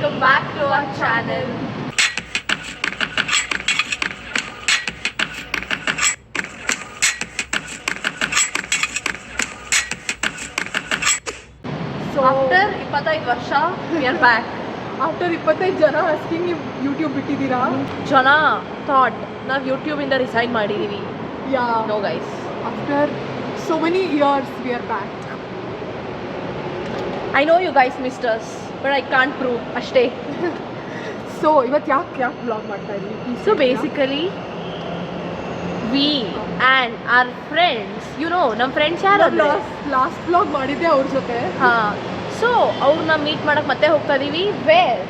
welcome back to our channel. So after 25 ವರ್ಷ we are back. After 25 ಜನ asking ನೀವು YouTube ಬಿಟ್ಟಿದ್ದೀರಾ? ಜನ thought ನಾವು ಯೂಟ್ಯೂಬ್ ಇಂದ ರಿಸೈನ್ ಮಾಡಿದೀವಿ. Yeah. No guys. After so many years we are back. I know you guys missed us, but I can't prove ಅಷ್ಟೇ. So ಇವತ್ತು ಯಾಕೆ vlog ಮಾಡ್ತಾ ಇದ್ದೀವಿ? So basically we and our friends, you know, ನಮ್ಮ friends ಯಾರು last vlog ಮಾಡಿದ್ದೆ ಅವ್ರ ಜೊತೆ. ಸೊ ಅವ್ರನ್ನ ಮೀಟ್ ಮಾಡಕ್ ಮತ್ತೆ ಹೋಗ್ತಾ ಇದೀವಿ. ವೇರ್?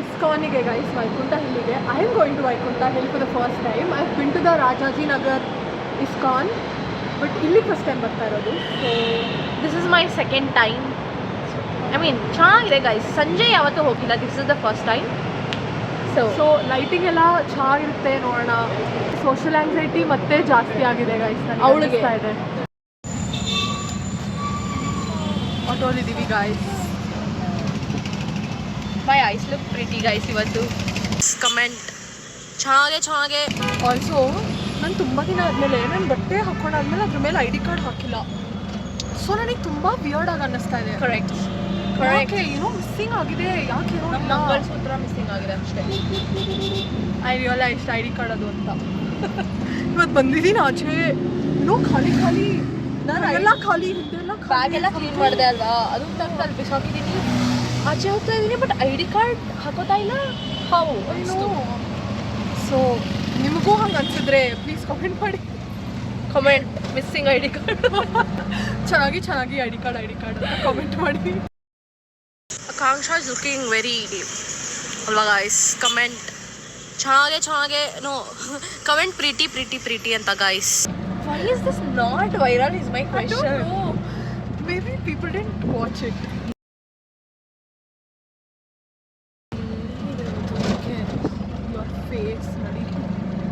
ಇಸ್ಕಾನಿಗೆ ಗೈಸ್, ವೈಕುಂಠ ಹಿಲ್ಲಿಗೆ. I am going to Vaikuntha hill for the first time. I have been to the Rajaji Nagar ISKCON, but ಇಲ್ಲಿ ಫಸ್ಟ್ ಟೈಮ್ ಬರ್ತಾ ಇರೋದು. So this is my second time. I mean ಚೆನ್ನಾಗಿದೆ ಗೈಸ್. ಸಂಜೆ ಯಾವತ್ತೂ ಹೋಗಿಲ್ಲ, this is the first time. So lighting ಎಲ್ಲ ಚೆನ್ನಾಗಿರುತ್ತೆ, ನೋಡೋಣ. ಸೋಷಿಯಲ್ ಆಂಗ್ಸೈಟಿ ಮತ್ತೆ ಜಾಸ್ತಿ ಆಗಿದೆ ಗೈಸ್, ಅವಳಿಗೆ ಇದೆ. ಆಟೋಲಿದ್ದೀವಿ guys. My eyes look pretty guys ಇವತ್ತು. ಕಮೆಂಟ್ ಚೆನ್ನಾಗೆ. ಆಲ್ಸೋ ನಾನು ತುಂಬ ದಿನ ಆದಮೇಲೆ ನಾನು ಬಟ್ಟೆ ಹಾಕೊಂಡಾದ್ಮೇಲೆ ಅದ್ರ ಮೇಲೆ ID ಕಾರ್ಡ್ ಹಾಕಿಲ್ಲ. ಸೊ ನನಗೆ ತುಂಬ ವಿಯರ್ಡ್ ಆಗಿ ಅನ್ನಿಸ್ತಾ ಇದೆ. ಕರೆಕ್ಟ್ ಏನೋ ಮಿಸ್ಸಿಂಗ್ ಆಗಿದೆ. ಯಾಕೆ ಮಂಗಲಸೂತ್ರ ಮಿಸ್ಸಿಂಗ್ ಆಗಿದೆ ಅಷ್ಟೇ. ಐ ರಿಯಲೈಸ್ ID ಕಾರ್ಡ್ ಅದು ಅಂತ. ಇವತ್ತು ಬಂದಿದ್ದೀನಿ ಆಚೆ, ಏನೋ ಖಾಲಿ ನಾನು ಎಲ್ಲ ಖಾಲಿ ಬ್ಯಾಗ್ ಎಲ್ಲ ಕ್ಲೀನ್ ಮಾಡಿದೆ ಅಲ್ವಾ, ಅದು ತಂದು ಅಲ್ಲಿ ಬಿಸಾಕಿದ್ದೀನಿ. ಆಚೆ ಹೋಗ್ತಾ ಇದ್ದೀನಿ, ಬಟ್ ID ಕಾರ್ಡ್ ಹಾಕೋತಾ ಇಲ್ಲ. ಹೌ ಸೊ ನಿಮಗೂ ಹಂಗೆ ಅನ್ಸಿದ್ರೆ ಪ್ಲೀಸ್ ಕಮೆಂಟ್ ಮಾಡಿ. Comment missing ID card. ಚೆನ್ನಾಗಿ ID ಕಾರ್ಡ್ ಕಮೆಂಟ್ ಮಾಡಿ. ಆಕಾಂಕ್ಷಾ ಇಸ್ ಲುಕಿಂಗ್ ವೆರಿ ಅಲ್ವಾ ಗೈಸ್. ಕಮೆಂಟ್ ಚೆನ್ನಾಗೆ ನೋ ಕಮೆಂಟ್ ಪ್ರೀಟಿ ಅಂತ guys. Why is this not viral is my question. Maybe people didn't watch it. Your face ನಡಿ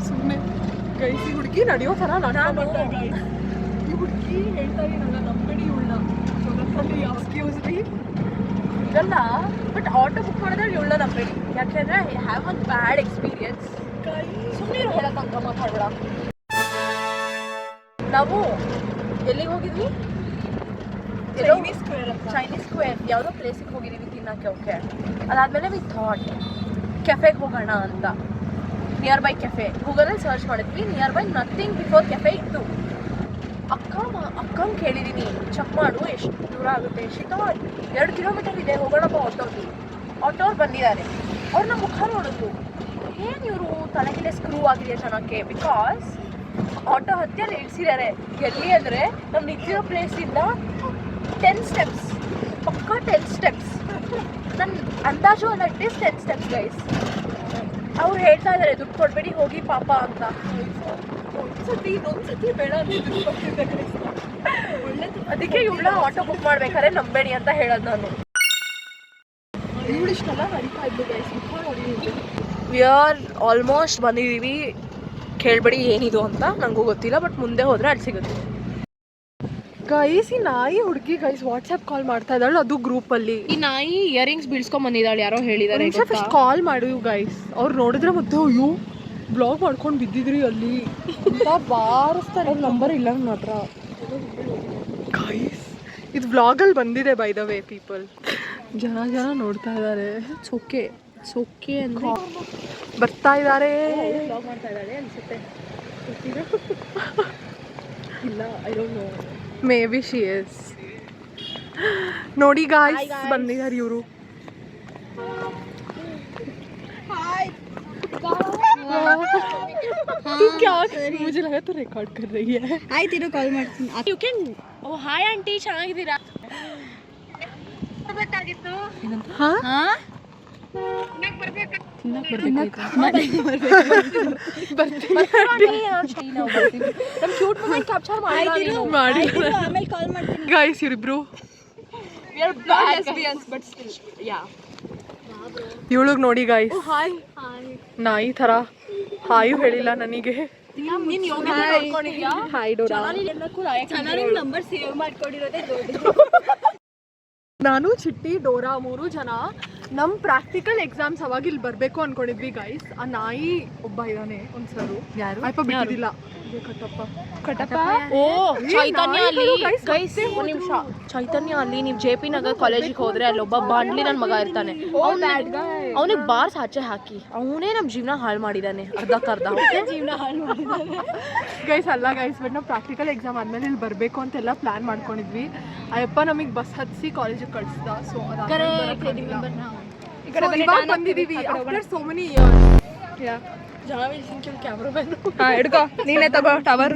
ಸುಮ್ಮನೆ guys. ಈ ಹುಡುಗಿ ನಡೆಯೋ ಥರ ಈ ಹುಡುಗಿ ಹೇಳ್ತಾ ಇದ್ದೀನಿ, ನನ್ನ ನಂಬೇಡಿ ಇವಳನ್ನ. ಎಕ್ಸ್ಕ್ಯೂಸ್ ಮೀ ಇದಲ್ಲ, ಬಟ್ ಆಟೋ ಬುಕ್ ಮಾಡಿದ್ರೆ ಇವಳ ನಂಬೇಡಿ. ಯಾಕೆಂದ್ರೆ I have one bad experience. ಸುಮ್ಮನೆ ಹೇಳಕ್ಕಂತ ಮಾತಾಡಬೇಡ. ನಾವು ಎಲ್ಲಿಗೆ ಹೋಗಿದ್ವಿ? ಚೈನೀಸ್ ಸ್ಕ್ವೇರ್ ಯಾವುದೋ ಪ್ಲೇಸಿಗೆ ಹೋಗಿದ್ದೀವಿ ತಿನ್ನೋಕ್ಕೆ. ಓಕೆ, ಅದಾದಮೇಲೆ ವಿ ಥಾಟ್ ಕೆಫೆಗೆ ಹೋಗೋಣ ಅಂತ. ನಿಯರ್ ಬೈ ಕೆಫೆ ಗೂಗಲಲ್ಲಿ ಸರ್ಚ್ ಮಾಡಿದ್ವಿ. Near by nothing before cafe ಇತ್ತು. ಅಕ್ಕಂಗೆ ಕೇಳಿದ್ದೀನಿ, ಚೆಕ್ ಮಾಡು ಎಷ್ಟು ದೂರ ಆಗುತ್ತೆ. ಶಿಕಾಟ್ 2 ಕಿಲೋಮೀಟರ್ ಇದೆ, ಹೋಗೋಣಪ್ಪ ಆಟೋವ್ರು ಬಂದಿದ್ದಾರೆ. ಅವ್ರನ್ನ ಮುಖ ನೋಡಿದ್ರು, ಏನು ಇವರು ತಲೆಗಿಲೆ ಸ್ಕ್ರೂ ಆಗಿದೆ ಜನಕ್ಕೆ. ಬಿಕಾಸ್ ಆಟೋ ಹತ್ತಿ ಅಲ್ಲಿ ಇಳಿಸಿದ್ದಾರೆ. ಎಲ್ಲಿ ಅಂದರೆ ನಮ್ಮ ನಿಂತಿರೋ ಪ್ಲೇಸಿಂದ 10 ಸ್ಟೆಪ್ಸ್, ಪಕ್ಕಾ 10 ಸ್ಟೆಪ್ಸ್. ನನ್ನ ಅಂದಾಜು ಅಲ್ಲ, ಇಟ್ ಈಸ್ 10 ಸ್ಟೆಪ್ಸ್ ಗೈಸ್. ಅವ್ರು ಹೇಳ್ತಾ ಇದ್ದಾರೆ ದುಡ್ಡು ಕೊಡಬೇಡಿ ಹೋಗಿ ಪಾಪ ಅಂತ. ಇನ್ನೊಂದ್ಸತಿ ಬೇಡ ಅದಕ್ಕೆ ಇವಳ ಆಟೋ ಬುಕ್ ಮಾಡ್ಬೇಕಾದ್ರೆ ನಂಬೇಡಿ ಅಂತ ಹೇಳೋದು ನಾನು. ವಿ ಆರ್ ಆಲ್ಮೋಸ್ಟ್ ಬಂದಿದ್ದೀವಿ. ಕೇಳಬೇಡಿ ಏನಿದು ಅಂತ, ನನಗೂ ಗೊತ್ತಿಲ್ಲ, ಬಟ್ ಮುಂದೆ ಹೋದರೆ ಅಲ್ಲಿ ಸಿಗುತ್ತೆ. ಗೈಸ್, ಈ ನಾಯಿ ಹುಡುಗಿ ಗೈಸ್ ವಾಟ್ಸ್ಆ್ಯಪ್ ಕಾಲ್ ಮಾಡ್ತಾ ಇದ್ದಾಳೆ, ಅದು ಗ್ರೂಪಲ್ಲಿ. ಈ ನಾಯಿ ಇಯರಿಂಗ್ಸ್ ಬೀಳ್ಸ್ಕೊಂಡ್ ಬಂದಿದ್ದಾಳೆ, ಯಾರೋ ಹೇಳಿದ್ದಾರೆ. ಕಾಲ್ ಮಾಡು ಗೈಸ್. ಅವ್ರು ನೋಡಿದ್ರೆ ಮತ್ತೆ ಅಯ್ಯೋ ಬ್ಲಾಗ್ ಮಾಡ್ಕೊಂಡು ಬಿದ್ದಿದ್ರಿ ಅಲ್ಲಿ ಬಾರಿಸ್ತಾರೆ. ನಂಬರ್ ಇಲ್ಲ ನನ್ನ ಹತ್ರ ಗೈಸ್. ಇದು ವ್ಲಾಗಲ್ಲಿ ಬಂದಿದೆ ಬೈ ದ ವೇ. ಪೀಪಲ್ ಜನ ನೋಡ್ತಾ ಇದ್ದಾರೆ. ಸೋಕೆ ಅಂದರೆ ಬರ್ತಾ ಇದ್ದಾರೆ. ಬ್ಲಾಗ್ ಮಾಡ್ತಾ ಇದ್ದಾಳೆ ಅನ್ಸುತ್ತೆ. ಇಲ್ಲ, I don't know. May be she is. ನೋಡಿ ಗಾಯ್ಸ್, ಬಂದಿದ್ದಾರೆ ಇವರು. तू क्या मुझे लगा तू रिकॉर्ड कर रही है. ಆಯ್ತು, ಇರು ಕಾಲ್ ಮಾಡ್ತೀನಿ. You can. Oh hi aunty, ಚೆನ್ನಾಗಿದ್ದೀರಾ? ಗೊತ್ತಾಗಿತ್ತು. ಹಾ ಗೈಸ್ ಇವರಿಬ್ರು ಇವಳಿಗೆ ನೋಡಿ ಗೈಸ್, ನಾಯಿ ಥರ ಹಾಯು ಹೇಳಿಲ್ಲ ನನಗೆ. ನಾನು ಚಿಟ್ಟಿ ಡೋರಾ 3 ಜನ ನಮ್ಮ ಪ್ರಾಕ್ಟಿಕಲ್ ಎಕ್ಸಾಮ್ಸ್ ಅವಾಗ ಇಲ್ಲಿ ಬರಬೇಕು ಅನ್ಕೊಂಡಿದ್ವಿ ಗೈಸ್. ಆ ನಾಯಿ ಒಬ್ಬ ಇದ್ದಾನೆ ಒಂದು ಸರು, ಯಾರು ಅಪ್ಪ ಬಿಟ್ಟಿದ್ದಿಲ್ಲ. ಕಟ್ಟಪ್ಪ ಓ ಚೈತನ್ಯ ಅಲ್ಲಿ ಗೈಸ್ ಒಂದು ನಿಮಿಷ. ಚೈತನ್ಯ ಅಲ್ಲಿ ನೀವು JP ನಗರ್ ಕಾಲೇಜಿಗೆ ಹೋದ್ರೆ ಅಲ್ಲಿ ಒಬ್ಬ ಬಾಂಡ್ಲಿ ನನ್ನ ಮಗ ಇರ್ತಾನೆ. ಅವನಿಗೆ ಬಾರ್ಸ್ ಆಚೆ ಹಾಕಿ ಅವನೇ ನಮ್ಮ ಜೀವನ ಹಾಳು ಮಾಡಿದ್ದಾನೆ ಅರ್ಧಕ್ಕರ್ಧ. ಜೀವನ ಹಾಳು ಮಾಡಿದ್ದಾನೆ ಗೈಸ್. ಅಲ್ಲ ಗೈಸ್, ಬಟ್ ನಾವು ಪ್ರಾಕ್ಟಿಕಲ್ ಎಕ್ಸಾಮ್ ಆದ್ಮೇಲೆ ಇಲ್ಲಿ ಬರಬೇಕು ಅಂತೆಲ್ಲ ಪ್ಲಾನ್ ಮಾಡ್ಕೊಂಡಿದ್ವಿ. ಅಯ್ಯಪ್ಪ ನಮಗೆ ಬಸ್ ಹತ್ತಿಸಿ ಕಾಲೇಜಿಗೆ ಕಳಿಸ್ದ. ಸೊ ಇವಾಗ ಬಂದಿದ್ದೀವಿ ಆಫ್ಟರ್ ಸೋ ಮೆನಿ ಇಯರ್ಸ್. ಹಿಡ್ಕೋ ನೀನೇ ತಗೋ ಟವರ್.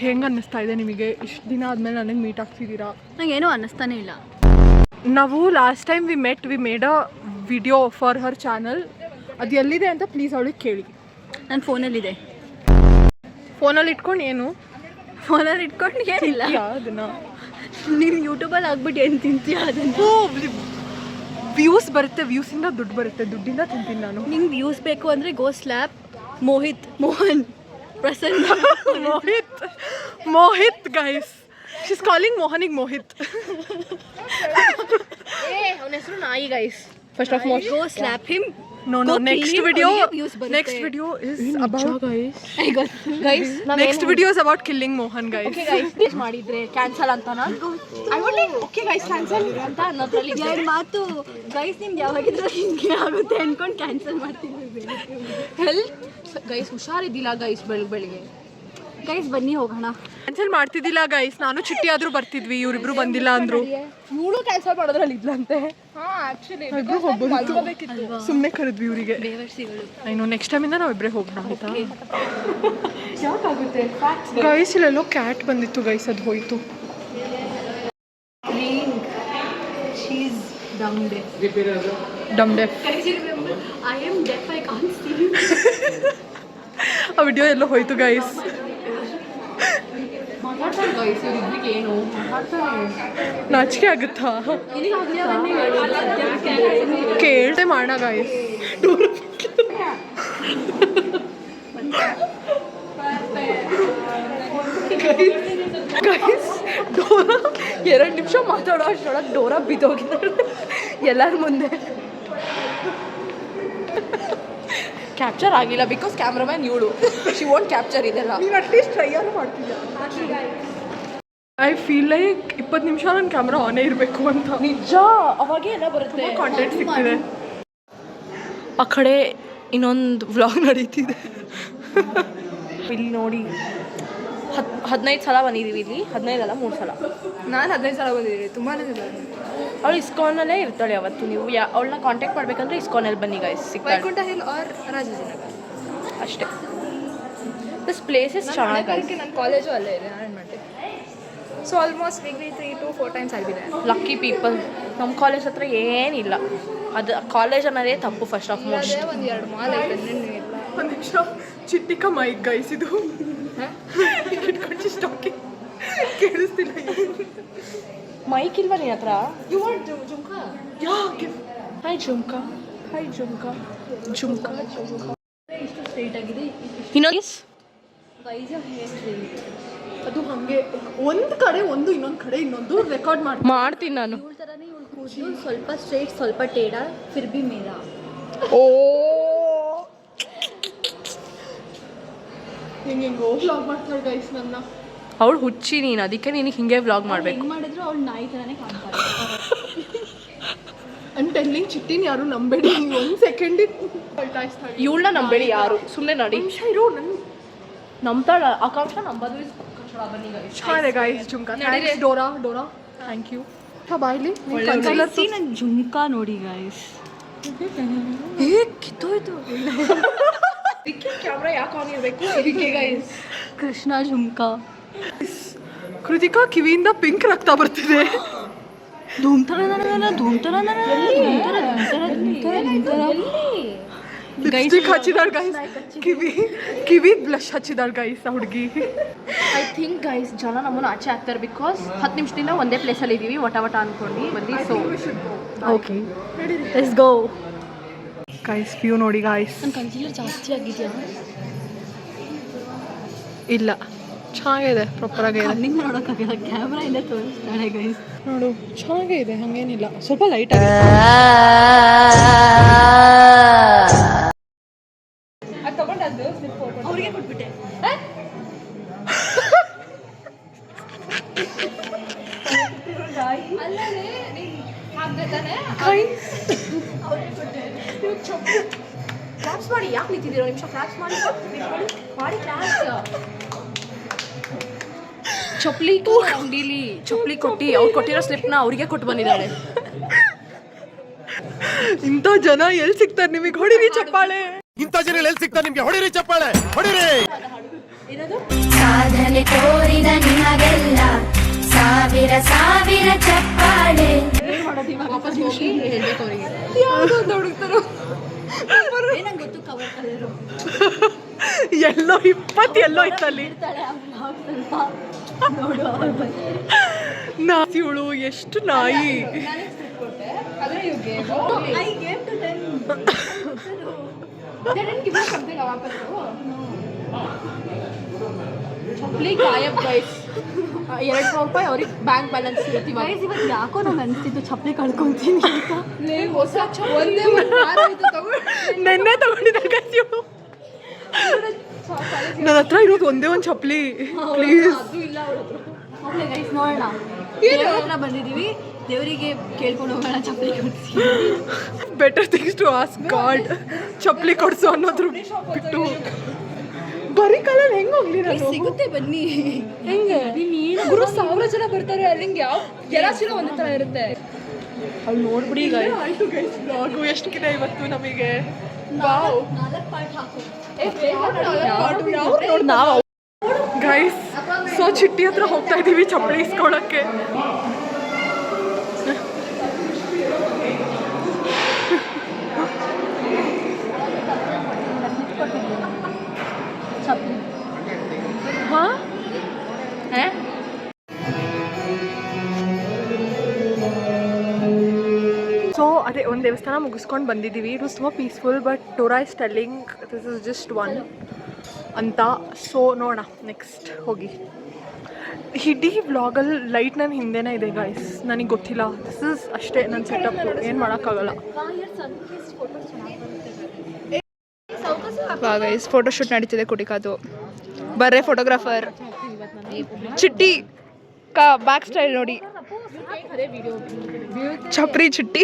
ಹೆಂಗೆ ಅನ್ನಿಸ್ತಾ ಇದೆ ನಿಮಗೆ ಇಷ್ಟು ದಿನ ಆದ್ಮೇಲೆ ನನಗೆ ಮೀಟ್ ಆಗ್ತಿದ್ದೀರಾ? ನಂಗೇನು ಅನ್ನಿಸ್ತಾನೆ ಇಲ್ಲ. ನಾವು last time we made a video for her channel. ಅದು ಎಲ್ಲಿದೆ ಅಂತ ಪ್ಲೀಸ್ ಅವಳಿಗೆ ಕೇಳಿ. ನನ್ನ ಫೋನಲ್ಲಿದೆ. ಫೋನಲ್ಲಿ ಇಟ್ಕೊಂಡು ಏನು? ಫೋನಲ್ಲಿ ಇಟ್ಕೊಂಡು ಏನಿಲ್ಲ ಅದನ್ನ ನೀನು ಯೂಟ್ಯೂಬಲ್ಲಿ ಆಗ್ಬಿಟ್ಟು ಏನು ತಿಂತೀಯ ಅದನ್ನು. ವ್ಯೂಸ್ ಬರುತ್ತೆ, ವ್ಯೂಸಿಂದ ದುಡ್ಡು ಬರುತ್ತೆ, ದುಡ್ಡಿಂದ ತಿಂತೀನಿ ನಾನು. ನಿಂಗೆ ವ್ಯೂಸ್ ಬೇಕು ಅಂದರೆ go slap Mohan Prasanna. Mohit guys, she's calling ಮೋಹನಿಗೆ ಮೋಹಿತ್. ಅವನ ಹೆಸರು ನಾಯಿ guys. First of all go slap him. No, next video is about guys. Next video is about killing Mohan, guys. Okay guys, please ಮಾಡಿದ್ರೆ ಕ್ಯಾನ್ಸಲ್ ಅಂತನಾ? I want like okay guys cancel ಅಂತ ಅನ್ನೋದ್ರಲ್ಲಿ ಎರಡು ಮಾತು ಗೈಸ್. ನಿಮ್ಗೆ ಯಾವಾಗಿದ್ರು ಹಿಂಗೆ ಆಗುತ್ತೆ ಅನ್ಕೊಂಡು ಕ್ಯಾನ್ಸಲ್ ಮಾಡ್ತಿದ್ವಿ. ಹೆಲ್ತ್ ಗೈಸ್ ಹುಷಾರಿದ್ದಿಲ್ಲ ಗೈಸ್. ಬೆಳಿಗ್ಗೆ ಗೈಸ್ ಬನ್ನಿ ಹೋಗೋಣ. ಕ್ಯಾನ್ಸಲ್ ಮಾಡ್ತಿದ್ದಿಲ್ಲ ಗೈಸ್, ನಾನು ಚಿಟ್ಟಿ ಆದ್ರೂ ಬರ್ತಿದ್ವಿ, ಇವರಿಬ್ರು ಬಂದಿಲ್ಲ ಅಂದ್ರು. ಇವಳು ಕ್ಯಾನ್ಸಲ್ ಮಾಡೋದ್ರಲ್ಲಿ ಇದ್ಲಂತೆ. ಸುಮ್ಮನೆ ಕರೆದ್ವಿ ಇವರಿಗೆ. ಐನೋ ನೆಕ್ಸ್ಟ್ ಟೈಮಿಂದ ನಾವು ಇಬ್ಬರೇ ಹೋಗೋಣ ಆಯ್ತಾ? ಗೈಸ್ ಇಲ್ಲೆಲ್ಲೋ ಕ್ಯಾಟ್ ಬಂದಿತ್ತು ಗೈಸ್, ಅದು ಹೋಯ್ತು. ಡಮ್ ಡೆಫ್. ಆ ವಿಡಿಯೋ ಎಲ್ಲೋ ಹೋಯ್ತು ಗೈಸ್. ನಾಚಿಕೆ ಆಗುತ್ತಾ? ಕೇಳ್ದೆ ಮಾಡೋಣ ಗೈಸ್. ಗೈಸ್ ಡೋರಾ 2 ನಿಮಿಷ ಮಾತಾಡೋ ಅಷ್ಟೊಳಗೆ ಡೋರಾ ಬಿದ್ದೋಗಿದ್ದಾಳೆ ಎಲ್ಲರ ಮುಂದೆ. ಕ್ಯಾಪ್ಚರ್ ಆಗಿಲ್ಲ ಬಿಕಾಸ್ ಕ್ಯಾಮ್ರಾಮನ್ ಇವಳು. ಶಿ ವೋಂಟ್ ಕ್ಯಾಪ್ಚರ್ ಇದೆಲ್ಲ. ನೀನು ಅಟ್ಲೀಸ್ಟ್ ಟ್ರೈ ಯಾರು ಮಾಡ್ತಿದ್ಯಾ? ಐ ಫೀಲ್ ಲೈಕ್ 20 ನಿಮಿಷ ನನ್ನ ಕ್ಯಾಮ್ರಾ ಆನೇ ಇರಬೇಕು ಅಂತ. ನಿಜ, ಅವಾಗೇ ಎಲ್ಲ ಬರುತ್ತೆ, ಕಾಂಟೆಂಟ್ ಸಿಗ್ತಿದೆ. ಆ ಕಡೆ ಇನ್ನೊಂದು ವ್ಲಾಗ್ ನಡೀತಿದೆ. ಇಲ್ಲಿ ನೋಡಿ 15 ಸಲ ಬಂದಿದ್ದೀವಿ ಇಲ್ಲಿ. 15 ಅಲ್ಲ 3 ಸಲ. ನಾನು 15 ಸಲ ಬಂದಿದ್ದೀನಿ, ತುಂಬಾ. ಅವಳು ಇಸ್ಕಾನಲ್ಲೇ ಇರ್ತಾಳೆ ಅವತ್ತು. ನೀವು ಅವಳನ್ನ ಕಾಂಟ್ಯಾಕ್ಟ್ ಮಾಡಬೇಕಂದ್ರೆ ಇಸ್ಕಾನಲ್ಲಿ ಬನ್ನಿ ಗೈಸ್, ಸಿಗ್ತಾಳೆ. ವೈಕುಂಠ ಹಿಲ್ ಆರ್ ರಾಜಾಜಿನಗರ್ ಅಷ್ಟೇ. ದಿಸ್ ಪ್ಲೇಸ್ ಇಸ್ ಚೆನ್ನಾಗಿ ಗೈಸ್. ನನ್ನ ಕಾಲೇಜು ಅಲ್ಲೇ ಇದೆ, ನಾನು ಮಾಡ್ತೀನಿ. So almost weekly 3 to 4 times ಆಗಿದೆ. Lucky people. ನಮ್ಮ ಕಾಲೇಜ್ ಹತ್ರ ಏನಿಲ್ಲ. ಅದು ಕಾಲೇಜ್ ಅನ್ನೋದೇ ತಪ್ಪು ಫಸ್ಟ್ ಆಫ್ ಮೋಸ್ಟ್. ಒಂದು 2 ಮಾಲ್ ಐತೆ. ಒಂದು ನಿಮಿಷ, ಚಿಟ್ಟಿಕ ಮೈಕ್ ಗೈಸ್ ಇದು. ಇಟ್ಕೊಂಡು ಸ್ಟಾಕಿಂಗ್ ಕೇಳಿಸ್ತಿಲ್ಲ. ಮೈಕ್ ಇಲ್ವಾ ನಿನ್ನ ಹತ್ರ? You want jhumka? Yeah give. Hi jhumka. Hi jhumka. Jhumka ಇಷ್ಟು ಸ್ಟ್ರೈಟ್ ಆಗಿದೆ. ಇನ್ನೊಂದು ಗೈಸ್ ಹೇರ್ ಸ್ಟ್ರೈಟ್. ಅದು ಹಾಗೆ ಒಂದು ಕಡೆ ಒಂದು, ಇನ್ನೊಂದು ಕಡೆ ಇನ್ನೊಂದು ರೆಕಾರ್ಡ್ ಮಾಡ್ತೀನಿ ನಾನು. ಇವಳ ಥರನೇ ಇವಳು ಕೂದಲು ಸ್ವಲ್ಪ ಸ್ಟ್ರೈಟ್ ಸ್ವಲ್ಪ ಟೇಡ ಫಿರ್ ಬಿ ಮೇರಾ. ಓ ಹಿಂಗೆ ವ್ಲಾಗ್ ಮಾಡ್ತಾಳೆ ಗೈಸ್ ನನ್ನ. ಅವಳು ಹುಚ್ಚಿ ನೀನು, ಅದಕ್ಕೆ ನೀನು ಹಿಂಗೆ ವ್ಲಾಗ್ ಮಾಡಬೇಕು. ಹೆಂಗೆ ಮಾಡಿದ್ರು ಅವಳು ನಾಯಿ ಥರನೇ ಕಾಣ್ತಾರೆ. ಐ ಆಮ್ ಟೆಲ್ಲಿಂಗ್, ಚಿಟ್ಟಿನ ಯಾರು ನಂಬೇಡಿ. 1 ಸೆಕೆಂಡಿಗೆ ಇವಳನ್ನ ನಂಬೇಡಿ ಯಾರು, ಸುಮ್ಮನೆ ನೋಡಿ. ನಿಮಿಷ ಇರೋ, ನನ್ನ ನಂಬ್ತಾಳ ಆಕಾಂಕ್ಷ, ನಂಬೋದು ಬನ್ನಿ ಗೈಸ್. ಚೆನ್ನಾಗಿದೆ guys jhumka. Thanks Dora. Thank you. ಬಾಯ್ಲಿ ನನ್ನ ಜುಮ್ಕಾ ನೋಡಿ ಗೈಸ್. ಕಿತ್ತೋಯ್ತು. ಕ್ಯಾಮ್ರಾ ಯಾಕೆ ಆನ್ ಇರಬೇಕು ಇದಕ್ಕೆ ಗೈಸ್? ಕೃಷ್ಣ ಜುಮ್ಕಾ. ಕೃತಿಕಾ ಕಿವಿಯಿಂದ ಪಿಂಕ್ ರಕ್ತ ಬರ್ತಿದೆ. ಲಿಪ್ಸ್ಟಿಕ್ ಹಚ್ಚಿದಾಳ್ ಗೈಸ್, ಕಿವಿ ಬ್ಲಶ್ ಹಚ್ಚಿದಾಳ್ ಗೈಸ್ ಆ ಹುಡುಗಿ. ಐ ಥಿಂಕ್ ಗೈಸ್ ಜನ ನಮ್ಮನ್ನು ಆಚೆ ಹಾಕ್ತಾರೆ ಬಿಕಾಸ್ 10 ನಿಮಿಷದಿಂದ ಒಂದೇ ಪ್ಲೇಸಲ್ಲಿ ಇದ್ದೀವಿ. ವಟ ಅನ್ಕೊಂಡು ಬಂದು. So okay let's go guys. View ನೋಡಿ ಗೈಸ್. ನನ್ನ ಕನ್ಸೀಲರ್ ಜಾಸ್ತಿ ಆಗಿದೆಯಾ? ಇಲ್ಲ ಚೆನ್ನಾಗಿದೆ ಪ್ರಾಪರ್ ಆಗಿ ಕಣ್ಣಿಗೆ ನೋಡೋಕ್ಕಾಗಲ್ಲ ಕ್ಯಾಮ್ರಾ ಇಂದ ತೋರಿಸ್ತಾಳೆ ಗೈಸ್. ನೋಡು ಚೆನ್ನಾಗೇ ಇದೆ, ಹಂಗೇನಿಲ್ಲ, ಸ್ವಲ್ಪ ಲೈಟ್ ಆಗಿದೆ. ಅವ್ರಿಗೆ ಕೊಟ್ಬಿಟ್ಟೆ. ಕ್ಲಾಪ್ಸ್ ಮಾಡಿ, ಯಾಕೆ ನಿಂತಿದ್ದೀರೋ ನಿಮಿಷ, ಕ್ಲಾಪ್ಸ್ ಮಾಡಿ ಮಾಡಿ ಕ್ಲಾಪ್ಸ್. ಚಪ್ಪಲಿ ಅಂಗಡಿಲಿ ಚಪ್ಪಲಿ ಕೊಟ್ಟು ಅವ್ರು ಕೊಟ್ಟಿರೋ ಸ್ಲಿಪ್ನ ಅವ್ರಿಗೆ ಕೊಟ್ಟು ಬಂದಿದ್ದಾಳೆ. ಇಂಥ ಜನ ಎಲ್ಲಿ ಸಿಗ್ತಾರೆ ನಿಮಗೆ? ಹೊಡಿರಿ ಚಪ್ಪಾಳೆ. ಇಂಥ ಜನ ಎಲ್ಲಿ ಸಿಗ್ತಾರೆ ನಿಮ್ಗೆ? ಹೊಡಿರಿ ಚಪ್ಪಾಳೆ, ಹೊಡಿರಿ. ಸಾಧನೆ ತೋರಿದ ನಿಮಗೆಲ್ಲ ಸಾವಿರ ಸಾವಿರ ಚಪ್ಪಾಳೆ. ವಾಪಸ್ ಹೋಗಿ ಹೇಳ್ಬೇಕು ಅವರಿಗೆ. ನಂಗೆ ಗೊತ್ತು ಕವರ್ ಕಲರು ಎಲ್ಲೋ 20 ಎಲ್ಲೋ ಇತ್ತಲ್ಲಿ. ನೋಡು ನಾಯಿಗಳು ಎಷ್ಟು ನಾಯಿ. I gave to them. ಚಪ್ಪಲಿ ಗಾಯಬ್ ಗೈಸ್. 200 ರೂಪಾಯಿ ಅವ್ರಿಗೆ ಬ್ಯಾಂಕ್ ಬ್ಯಾಲೆನ್ಸ್ ಇರುತ್ತೆ ಇವಾಗ. ಗೈಸ್ ಇವತ್ತು ಯಾಕೋ ನಂಗೆ ಅನಿಸ್ತಿತ್ತು ಚಪ್ಪಲಿ ಕಳ್ಕೊಂತೀನಿ ಅಂತ. ಹೊಸ ಚಪ್ಪಲಿ ನೆನ್ನೆ ತಗೊಂಡಿದ್ದಾಗ ನನ್ನ ಹತ್ರ ಇರೋದು ಒಂದೇ ಒಂದು ಚಪ್ಪಲಿ. ಪ್ಲೀಸ್ ಅದು ಇಲ್ಲ ಅವ್ರ ಹತ್ರ. ಓಕೆ ಗೈಸ್ ನೋಡೋಣ. ದೇವ್ರ ಹತ್ರ ಬಂದಿದ್ದೀವಿ, ದೇವರಿಗೆ ಕೇಳ್ಕೊಂಡು ಹೋಗೋಣ ಚಪ್ಪಲಿ ಕೊಡಿಸಿ. Better things to ask God. ಚಪ್ಪಲಿ ಕೊಡಿಸು ಅನ್ನೋದ್ರ ಬಿಟ್ಟು ಬರೀ ಕಾಲಲ್ಲಿ ಹೆಂಗೆ ಹೋಗ್ಲಿ ನಾನು? ಸಿಗುತ್ತೆ ಬನ್ನಿ. ಹೆಂಗೆ ಗುರು 1000 ಜನ ಬರ್ತಾರೆ ಅಲ್ಲಿ, ಹಿಂಗೆ ಯಾವ ಎಲ್ಲ ಚೀಲ ಒಂದೇ ಥರ ಇರುತ್ತೆ. ಅಲ್ಲಿ ನೋಡ್ಬಿಡಿ ಗೈಸ್. ಆಯ್ತು ಗೈಸ್, ಬ್ಲಾಗು ಎಷ್ಟಿದೆ ಇವತ್ತು ನಮಗೆ. ವಾವ್ 4 ಪಾರ್ಟ್ ಹಾಕು. ನಾವು ಗೈಸ್ ಸೊ ಚಿಟ್ಟಿ ಹತ್ರ ಹೋಗ್ತಾ ಇದೀವಿ ಚಪ್ಪಲಿ ಇಸ್ಕೊಳಕ್ಕೆ. ಸೊ ಅದೇ ಒಂದು ದೇವಸ್ಥಾನ ಮುಗಿಸ್ಕೊಂಡು ಬಂದಿದ್ದೀವಿ. ಇಟ್ ವಾಸ್ ತುಂಬ peaceful, but Dora is telling this is just one ಅಂತ. ಸೊ ನೋಡೋಣ ನೆಕ್ಸ್ಟ್ ಹೋಗಿ. ಇಡೀ ವ್ಲಾಗಲ್ಲಿ ಲೈಟ್ ನನ್ನ ಹಿಂದೆನೇ ಇದೆ ಗೈಸ್, ನನಗೆ ಗೊತ್ತಿಲ್ಲ. ದಿಸ್ ಇಸ್ ಅಷ್ಟೇ ನನ್ನ ಸೆಟಪ್, ಏನು ಮಾಡೋಕ್ಕಾಗಲ್ಲ. ಗೈಸ್ ಫೋಟೋಶೂಟ್ ನಡೀತಿದೆ ಕುಟಿಕಾದು. ಬರ್ರೆ ಫೋಟೋಗ್ರಾಫರ್ ಚಿಟ್ಟಿ ಕಾ ಬ್ಯಾಕ್ ಸ್ಟೈಲ್ ನೋಡಿ, ಚಪ್ರಿ ಚಿಟ್ಟಿ.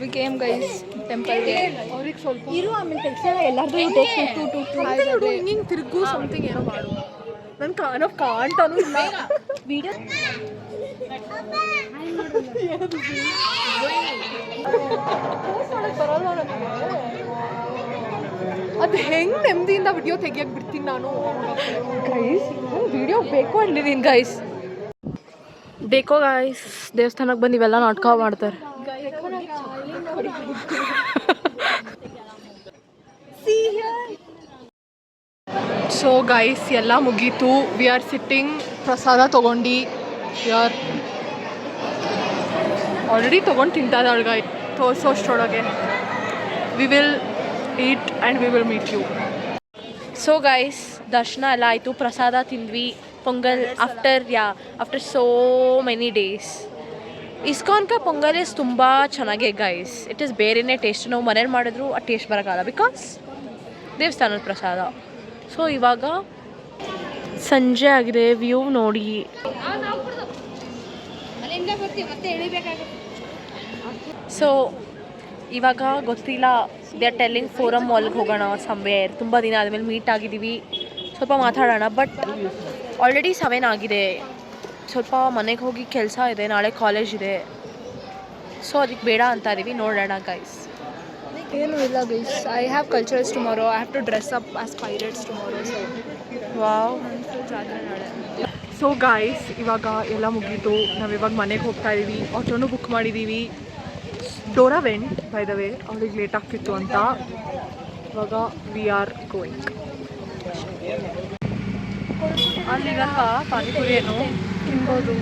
ವಿಕೇಮ್ ಗೈಸ್ ಟೆಂಪಲ್ಗೆ. ಅವ್ರಿಗೆ ಸ್ವಲ್ಪ ಇರು ಆಮೇಲೆ ತೆಗ್ಸೋಣ ಎಲ್ಲಾರ್ದು ಹಿಂಗೆ ತಿರುಗು ಸಮಥಿಂಗ್ ಏನೋ ಮಾಡು. ನನ್ನ ನಾವು ಕಾಣ್ತಾನೂ ಇಲ್ಲ. ವಿಡಿಯೋ ಅದು ಹೆಂಗೆ ನೆಮ್ಮದಿಯಿಂದ ವಿಡಿಯೋ ತೆಗಿಯಕ್ಕೆ ಬಿಡ್ತೀನಿ ನಾನು. ಗೈಸ್ ವಿಡಿಯೋ ಬೇಕು ಅಂದಿದ್ದೀನಿ ಗೈಸ್. ಬೇಕೋ ಗೈಸ್, ದೇವಸ್ಥಾನಕ್ಕೆ ಬಂದು ಇವೆಲ್ಲ ನಾಟಕ ಮಾಡ್ತಾರೆ. ಸೊ ಗೈಸ್ ಎಲ್ಲ ಮುಗೀತು. ವಿ ಆರ್ ಸಿಟ್ಟಿಂಗ್, ಪ್ರಸಾದ ತೊಗೊಂಡು ವಿ ಆರ್ ಆಲ್ರೆಡಿ ತೊಗೊಂಡು ತಿಂತಾ ಇದ್ದಾಳೆ ಗಾಯ್. ತೋರಿಸೋಷ್ಟರೊಳಗೆ we will eat and we will meet you. So guys ದರ್ಶನ ಎಲ್ಲ ಆಯಿತು, ಪ್ರಸಾದ ತಿಂದ್ವಿ, pongal after so many days. ISKCON ಕಾ ಪೊಂಗಲ್ ಇಸ್ ತುಂಬ ಚೆನ್ನಾಗಿದೆ ಗೈಸ್. ಇಟ್ ಈಸ್ ಬೇರೆಯೇ ಟೇಸ್ಟ್. ನಾವು ಮನೇಲಿ ಮಾಡಿದ್ರು ಆ ಟೇಸ್ಟ್ ಬರೋಕ್ಕಲ್ಲ, ಬಿಕಾಸ್ ದೇವಸ್ಥಾನದ ಪ್ರಸಾದ. ಸೊ ಇವಾಗ ಸಂಜೆ ಆಗಿದೆ, ವ್ಯೂ ನೋಡಿ. ಸೊ ಇವಾಗ ಗೊತ್ತಿಲ್ಲ, ದೇ ಆರ್ ಟೆಲ್ಲಿಂಗ್ ಫೋರಮ್ ಮಾಲ್ಗೆ ಹೋಗೋಣ ಸಮ್ವೇರ್. ತುಂಬ ದಿನ ಆದಮೇಲೆ ಮೀಟ್ ಆಗಿದ್ದೀವಿ, ಸ್ವಲ್ಪ ಮಾತಾಡೋಣ. ಬಟ್ ಆಲ್ರೆಡಿ 7 ಆಗಿದೆ, ಸ್ವಲ್ಪ ಮನೆಗೆ ಹೋಗಿ ಕೆಲಸ ಇದೆ, ನಾಳೆ ಕಾಲೇಜ್ ಇದೆ. ಸೊ ಅದಕ್ಕೆ ಬೇಡ ಅಂತ ಇದೀವಿ, ನೋಡೋಣ ಗೈಸ್. ಏನು ಇಲ್ಲ guys, I have culturals tomorrow. I have to dress up as pirates tomorrow. So wow. ಜಾತ್ರೆ ನಾಳೆ. ಸೊ ಗಾಯ್ಸ್ ಇವಾಗ ಎಲ್ಲ ಮುಗೀತು, ನಾವಿವಾಗ ಮನೆಗೆ ಹೋಗ್ತಾ ಇದ್ದೀವಿ. ಆಟೋನು ಬುಕ್ ಮಾಡಿದ್ದೀವಿ. Dora vent by the way, ಅವ್ರಿಗೆ ಲೇಟ್ ಆಗ್ತಿತ್ತು ಅಂತ. ಇವಾಗ ವಿ ಆರ್ ಗೋಯಿಂಗ್. ಅಲ್ಲಿಗಲ್ವಾ ಪಾನಿಪುರಿ ಏನು ತಿನ್ಬೋದು.